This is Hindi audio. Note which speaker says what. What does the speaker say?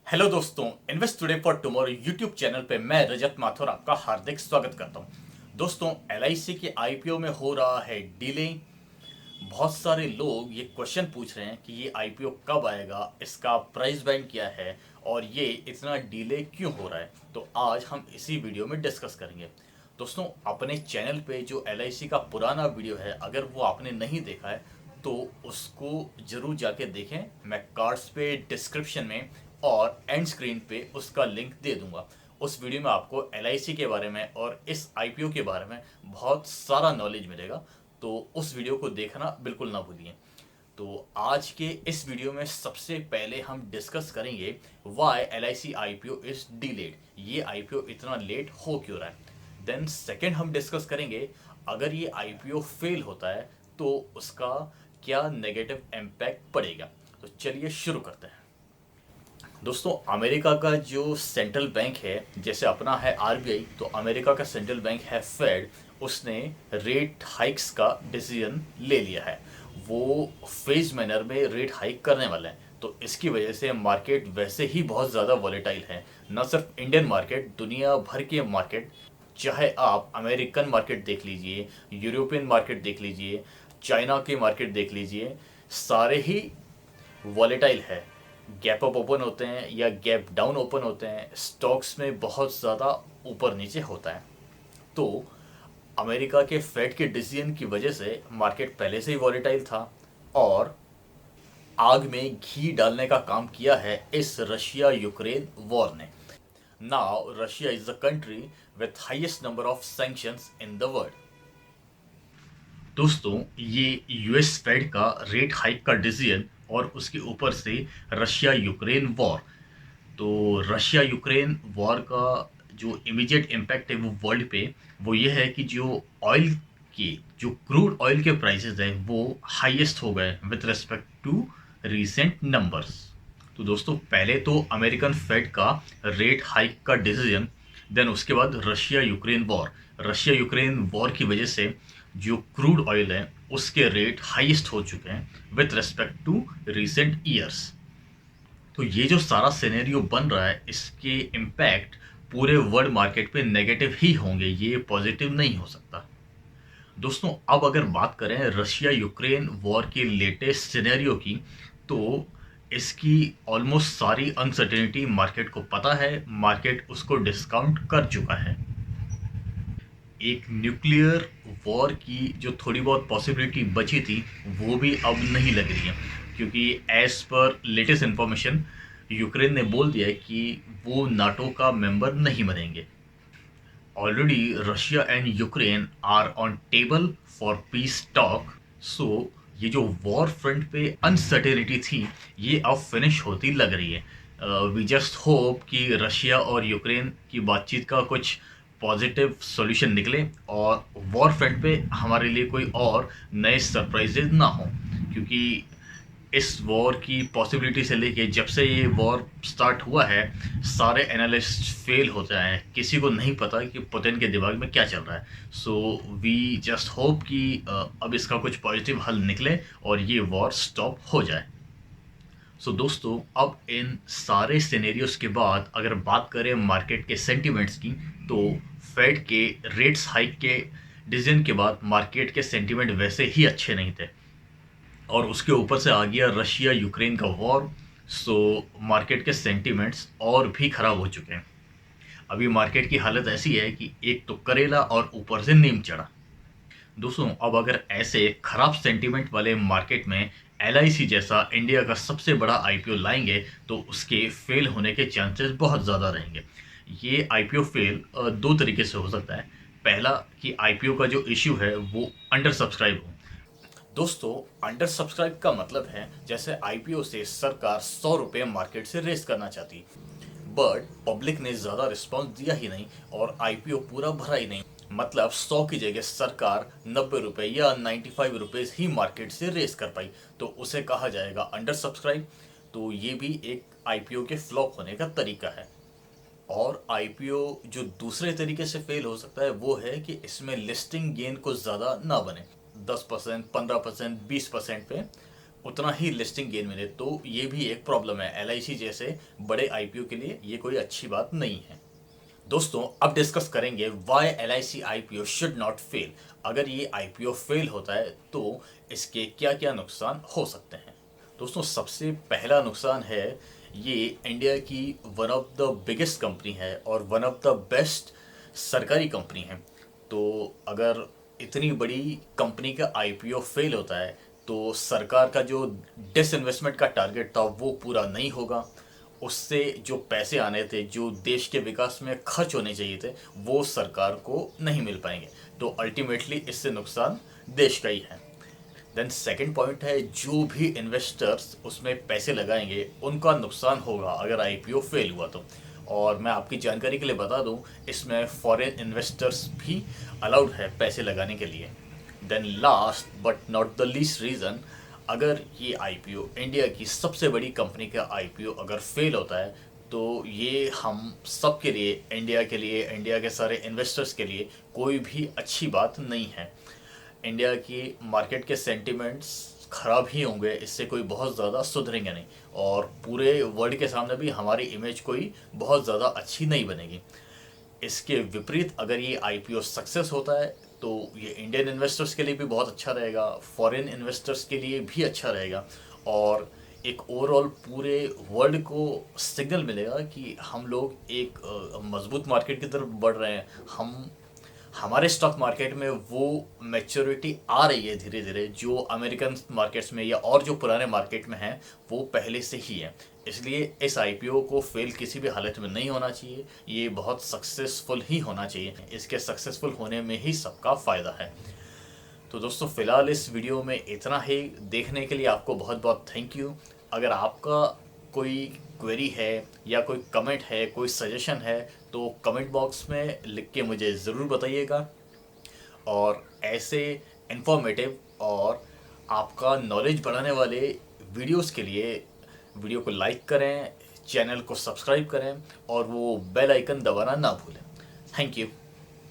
Speaker 1: हेलो दोस्तों, invest today for tomorrow YouTube channel पे मैं रजत माथुर आपका हार्दिक स्वागत करता हूं। दोस्तों, एलआईसी के आईपीओ में हो रहा है डिले। बहुत सारे लोग ये क्वेश्चन पूछ रहे हैं कि ये आईपीओ कब आएगा, इसका प्राइस बैंड क्या है और ये इतना डिले क्यों हो रहा है। तो आज हम इसी वीडियो में डिस्कस करेंगे। दोस्तों, अपने चैनल पे जो एलआईसी का पुराना वीडियो है, अगर वो आपने नहीं देखा है तो उसको जरूर जाके देखें। मैं कार्ड्स पे, डिस्क्रिप्शन में और एंड स्क्रीन पे उसका लिंक दे दूंगा। उस वीडियो में आपको एलआईसी के बारे में और इस आईपीओ के बारे में बहुत सारा नॉलेज मिलेगा। तो उस वीडियो को देखना बिल्कुल ना भूलिए। तो आज के इस वीडियो में सबसे पहले हम डिस्कस करेंगे why L I C I P O is delayed. ये आईपीओ इतना लेट हो क्यों रहा है। देन सेकेंड हम डिस्कस करेंगे अगर ये आईपीओ फेल होता है तो उसका क्या नेगेटिव इम्पैक्ट पड़ेगा। तो चलिए शुरू करते हैं। दोस्तों, अमेरिका का जो सेंट्रल बैंक है, जैसे अपना है आरबीआई, तो अमेरिका का सेंट्रल बैंक है फेड। उसने रेट हाइक्स का डिसीजन ले लिया है। वो फेज मैनर में रेट हाइक करने वाले हैं। तो इसकी वजह से मार्केट वैसे ही बहुत ज़्यादा वॉलेटाइल है। न सिर्फ इंडियन मार्केट, दुनिया भर के मार्केट, चाहे आप अमेरिकन मार्केट देख लीजिए, यूरोपियन मार्केट देख लीजिए, चाइना के मार्केट देख लीजिए, सारे ही वॉलेटाइल है। गैप अप ओपन होते हैं या गैप डाउन ओपन होते हैं, स्टॉक्स में बहुत ज़्यादा ऊपर नीचे होता है। तो अमेरिका के फेड के डिसीजन की वजह से मार्केट पहले से ही वॉलेटाइल था और आग में घी डालने का काम किया है इस रशिया यूक्रेन वॉर ने। Now Russia is the country with highest number of sanctions in the world. दोस्तों, ये यूएस फेड का रेट हाइक का डिसीजन और उसके ऊपर से रशिया यूक्रेन वॉर। तो रशिया यूक्रेन वॉर का जो इमीडिएट इम्पैक्ट है वो वर्ल्ड पे, वो ये है कि जो ऑयल के, जो क्रूड ऑयल के प्राइसेस हैं वो हाईएस्ट हो गए with respect to recent numbers. तो दोस्तों, पहले तो अमेरिकन फेड का रेट हाइक का डिसीजन, देन उसके बाद Russia Ukraine war. Russia Ukraine war की वजह से जो क्रूड ऑयल है उसके रेट हाईएस्ट हो चुके हैं with respect to recent years. तो ये जो सारा सिनेरियो बन रहा है, इसके इम्पैक्ट पूरे वर्ल्ड मार्केट पे नेगेटिव ही होंगे, ये पॉजिटिव नहीं हो सकता। दोस्तों, अब अगर बात करें रशिया यूक्रेन वॉर के लेटेस्ट सिनेरियो की, तो इसकी ऑलमोस्ट सारी अनसर्टेनिटी मार्केट को पता है, मार्केट उसको डिस्काउंट कर चुका है। एक न्यूक्लियर वॉर की जो थोड़ी बहुत पॉसिबिलिटी बची थी वो भी अब नहीं लग रही है, क्योंकि as per latest information Ukraine ने बोल दिया है कि वो नाटो का मेंबर नहीं बनेंगे। Already Russia and Ukraine are on table for peace talk. So ये जो वॉर फ्रंट पे अनसर्टेनिटी थी ये अब फिनिश होती लग रही है। वी जस्ट होप कि रशिया और यूक्रेन की बातचीत का कुछ पॉजिटिव सॉल्यूशन निकले और वॉर फ्रंट पे हमारे लिए कोई और नए सरप्राइजेज ना हो, क्योंकि इस वॉर की पॉसिबिलिटी से लेके जब से ये वॉर स्टार्ट हुआ है सारे एनालिस्ट फेल होते हैं। किसी को नहीं पता कि पुतिन के दिमाग में क्या चल रहा है। सो वी जस्ट होप कि अब इसका कुछ पॉजिटिव हल निकले और ये वॉर स्टॉप हो जाए। सो दोस्तों, अब इन सारे सिनेरियोस के बाद अगर बात करें मार्केट के सेंटिमेंट्स की, तो फेड के रेट्स हाइक के डिसीजन के बाद मार्केट के सेंटिमेंट वैसे ही अच्छे नहीं थे और उसके ऊपर से आ गया रशिया यूक्रेन का वॉर। सो मार्केट के सेंटिमेंट्स और भी खराब हो चुके हैं। अभी मार्केट की हालत ऐसी है कि एक तो करेला और ऊपर से नीम चढ़ा। दोस्तों, अब अगर ऐसे खराब सेंटीमेंट वाले मार्केट में एलआईसी जैसा इंडिया का सबसे बड़ा आईपीओ लाएंगे तो उसके फेल होने के चांसेस बहुत ज़्यादा रहेंगे। ये आईपीओ फेल दो तरीके से हो सकता है। पहला कि आईपीओ का जो इश्यू है वो अंडर सब्सक्राइब हो। दोस्तों, अंडर सब्सक्राइब का मतलब है जैसे आईपीओ से सरकार 100 रुपये मार्केट से रेस करना चाहती, बट पब्लिक ने ज़्यादा रिस्पांस दिया ही नहीं और आईपीओ पूरा भरा ही नहीं। मतलब 100 की जगह सरकार 90 रुपये या 95 रुपीज़ ही मार्केट से रेस कर पाई, तो उसे कहा जाएगा अंडर सब्सक्राइब। तो ये भी एक आईपीओ के फ्लॉप होने का तरीका है। और आईपीओ जो दूसरे तरीके से फेल हो सकता है वो है कि इसमें लिस्टिंग गेन कुछ ज़्यादा ना बने, 10%, 15%, 20% पे उतना ही लिस्टिंग गेन मिले, तो ये भी एक प्रॉब्लम है। एलआईसी जैसे बड़े आईपीओ के लिए ये कोई अच्छी बात नहीं है। दोस्तों अब डिस्कस करेंगे why LIC IPO should not fail. अगर ये आईपीओ फेल होता है तो इसके क्या क्या नुकसान हो सकते हैं। दोस्तों सबसे पहला नुकसान है, ये इंडिया की one of the biggest company है और वन ऑफ द बेस्ट सरकारी कंपनी है। तो अगर इतनी बड़ी कंपनी का आईपीओ फेल होता है तो सरकार का जो डिसइन्वेस्टमेंट का टारगेट था वो पूरा नहीं होगा। उससे जो पैसे आने थे, जो देश के विकास में खर्च होने चाहिए थे, वो सरकार को नहीं मिल पाएंगे। तो अल्टीमेटली इससे नुकसान देश का ही है। देन सेकंड पॉइंट है, जो भी इन्वेस्टर्स उसमें पैसे लगाएंगे उनका नुकसान होगा अगर आईपीओ फेल हुआ तो। और मैं आपकी जानकारी के लिए बता दूं, इसमें फॉरेन इन्वेस्टर्स भी अलाउड है पैसे लगाने के लिए। Then last but not the least reason, अगर ये आईपीओ इंडिया की सबसे बड़ी कंपनी का आईपीओ अगर फेल होता है तो ये हम सब के लिए, इंडिया के लिए, इंडिया के सारे इन्वेस्टर्स के लिए कोई भी अच्छी बात नहीं है। इंडिया की मार्केट के सेंटिमेंट्स खराब ही होंगे, इससे कोई बहुत ज़्यादा सुधरेंगे नहीं, और पूरे वर्ल्ड के सामने भी हमारी इमेज कोई बहुत ज़्यादा अच्छी नहीं बनेगी। इसके विपरीत अगर ये आईपीओ सक्सेस होता है तो ये इंडियन इन्वेस्टर्स के लिए भी बहुत अच्छा रहेगा, फॉरेन इन्वेस्टर्स के लिए भी अच्छा रहेगा, और एक ओवरऑल पूरे वर्ल्ड को सिग्नल मिलेगा कि हम लोग एक मजबूत मार्केट की तरफ बढ़ रहे हैं। हमारे स्टॉक मार्केट में वो मैच्योरिटी आ रही है धीरे धीरे, जो अमेरिकन मार्केट्स में या और जो पुराने मार्केट में है वो पहले से ही है। इसलिए इस आईपीओ को फेल किसी भी हालत में नहीं होना चाहिए, ये बहुत सक्सेसफुल ही होना चाहिए। इसके सक्सेसफुल होने में ही सबका फ़ायदा है। तो दोस्तों फ़िलहाल इस वीडियो में इतना ही। देखने के लिए आपको बहुत बहुत थैंक यू। अगर आपका कोई क्वेरी है या कोई कमेंट है, कोई सजेशन है, तो कमेंट बॉक्स में लिख के मुझे ज़रूर बताइएगा। और ऐसे इन्फॉर्मेटिव और आपका नॉलेज बढ़ाने वाले वीडियोस के लिए वीडियो को लाइक करें, चैनल को सब्सक्राइब करें और वो बेल आइकन दबाना ना भूलें। Thank you.